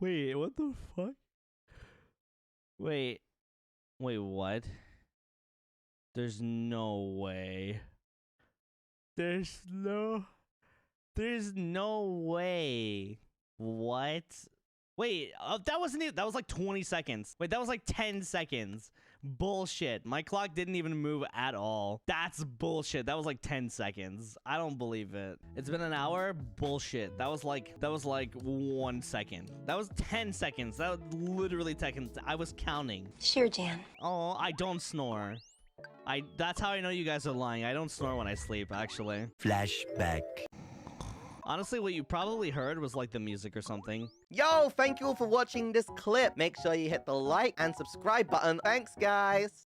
Wait, what the fuck? Wait, what? There's no way. There's no way. What? Wait, that wasn't even, that was like 20 seconds. Wait, that was like 10 seconds. Bullshit. My clock didn't even move at all. That's bullshit. That was like 10 seconds. I don't believe it. It's been an hour? Bullshit. That was like 1 second. That was 10 seconds. That was literally 10 seconds. I was counting. Sure, Jan. Oh, I don't snore. That's how I know you guys are lying. I don't snore when I sleep, actually. Flashback. Honestly, what you probably heard was like the music or something. Yo, thank you all for watching this clip. Make sure you hit the like and subscribe button. Thanks, guys.